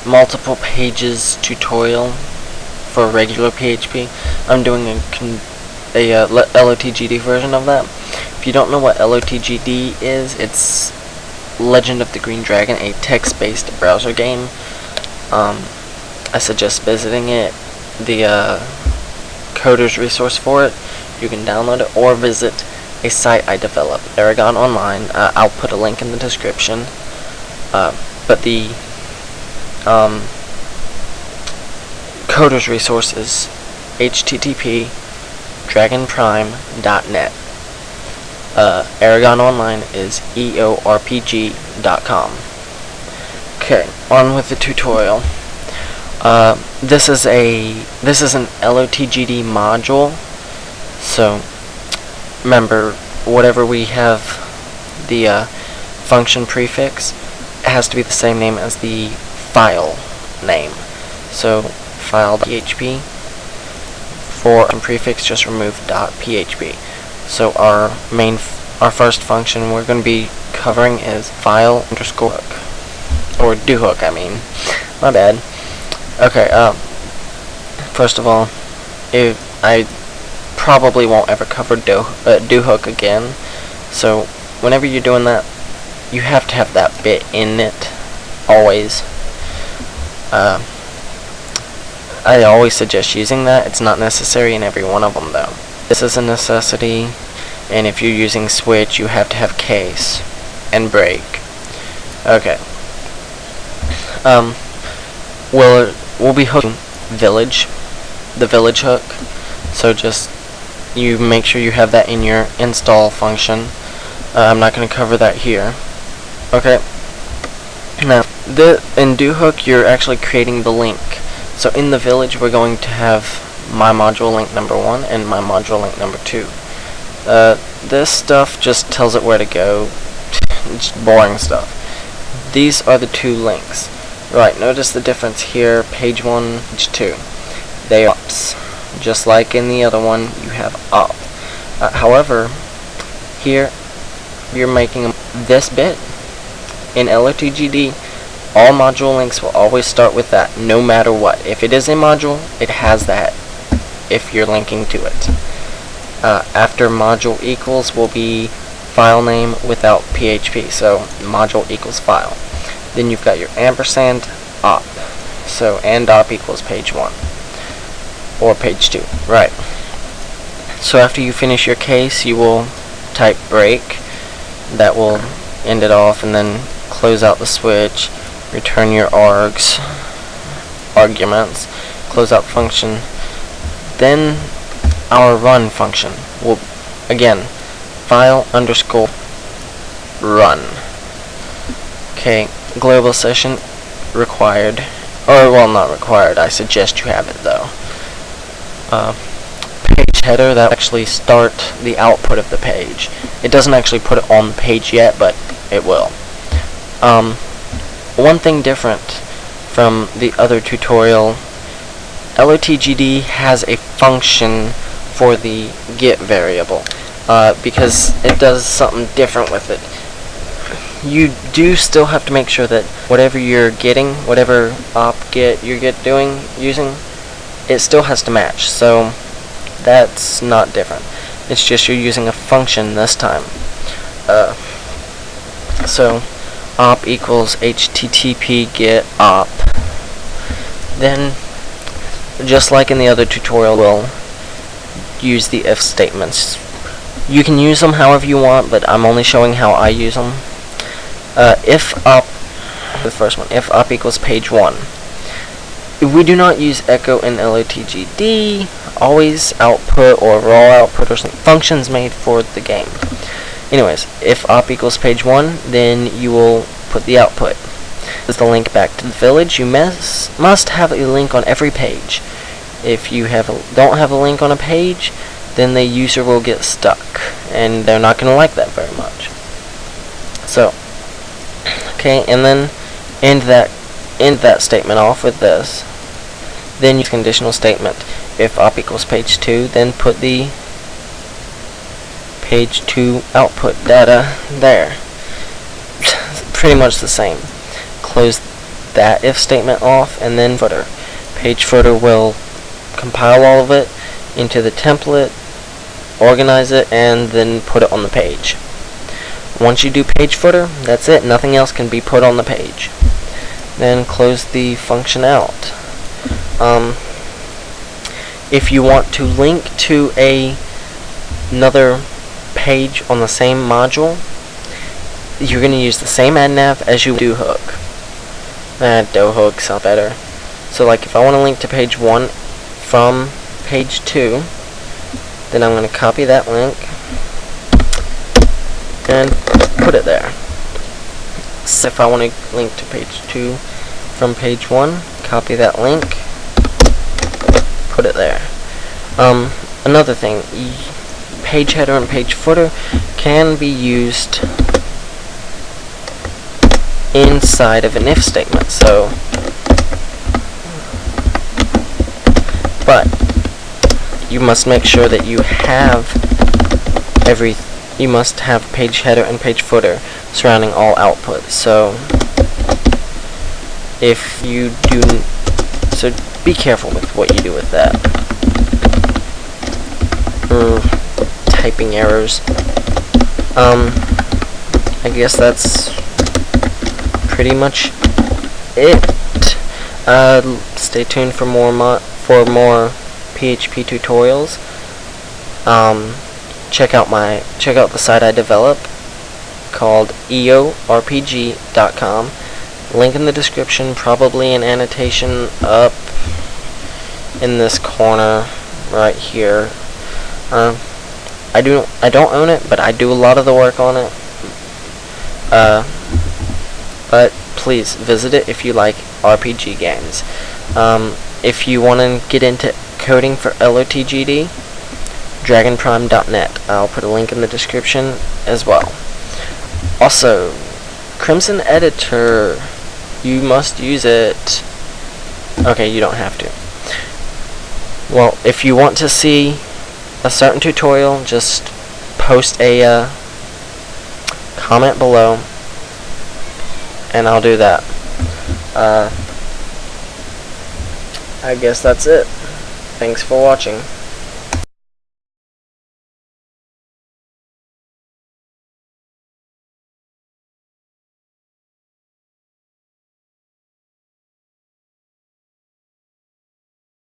multiple pages tutorial for regular PHP. I'm doing a LotGD version of that. If you don't know what LotGD is, it's Legend of the Green Dragon, a text-based browser game. I suggest visiting it. The coders resource for it, you can download it, or visit a site I developed, Aragon Online. I'll put a link in the description. But the coders resource is http://dragonprime.net. Aragon Online is eorpg.com. Okay, on with the tutorial. This is an LotGD module. So remember, whatever we have the function prefix, it has to be the same name as the file name. So file.php. For prefix, just remove .php. So our first function we're going to be covering is file_hook, or dohook. I mean, my bad. Okay. First of all, I probably won't ever cover dohook again. So whenever you're doing that, you have to have that bit in it always. I always suggest using that. It's not necessary in every one of them though. This is a necessity, and if you're using switch, you have to have case and break. Okay. We'll be hooking the village hook. So just you make sure you have that in your install function. I'm not going to cover that here. Okay. Now, in dohook, you're actually creating the link. So in the village, we're going to have my module link number 1 and my module link number 2. This stuff just tells it where to go. It's boring stuff. These are the two links. Right, notice the difference here, page 1, page 2. They are ups. Just like in the other one, you have up. However, here, you're making this bit. In LotGD, all module links will always start with that, no matter what. If it is a module, it has that if you're linking to it. After module equals will be file name without PHP, so module equals file. Then you've got your ampersand op. So and op equals page 1 or page 2. Right. So after you finish your case, you will type break. That will end it off, and then close out the switch. Return your arguments. Close out function. Then our run function will again file_run. Okay. Global session required, or well, not required. I suggest you have it though. Page header, that will actually start the output of the page. It doesn't actually put it on the page yet, but it will. One thing different from the other tutorial, LotGD has a function for the get variable because it does something different with it. You do still have to make sure that whatever you're getting, whatever op-get you're using, it still has to match. So that's not different. It's just you're using a function this time. So op equals http get op. Then, just like in the other tutorial, we'll use the if statements. You can use them however you want, but I'm only showing how I use them. If up, the first one, if up equals page 1. We do not use echo in LotGD, always output or raw output or something, functions made for the game. Anyways, if up equals page 1, then you will put the output. This is the link back to the village. You must have a link on every page. If you don't have a link on a page, then the user will get stuck, and they're not going to like that very much. So, okay, and then end that statement off with this. Then use conditional statement. If op equals page 2, then put the page 2 output data there. Pretty much the same. Close that if statement off, and then footer. Page footer will compile all of it into the template, organize it, and then put it on the page. Once you do page footer, that's it. Nothing else can be put on the page. Then close the function out. If you want to link to another page on the same module, you're going to use the same adnav as you do hook. Do hook sounds better. So like if I want to link to page 1 from page 2, then I'm going to copy that link and put it there. So if I want to link to page 2 from page 1, copy that link, put it there. Another thing, page header and page footer can be used inside of an if statement. So, but you must make sure that you have you must have page header and page footer surrounding all output. So if you do, so be careful with what you do with that. Typing errors. I guess that's pretty much it. Stay tuned for more PHP tutorials. Check out the site I develop called eorpg.com. Link in the description, probably an annotation up in this corner right here. I don't own it, but I do a lot of the work on it. But please visit it if you like RPG games. If you want to get into coding for LotGD, dragonprime.net. I'll put a link in the description as well. Also, Crimson Editor, you must use it. Okay, you don't have to. Well, if you want to see a certain tutorial, just post a comment below, and I'll do that. I guess that's it. Thanks for watching.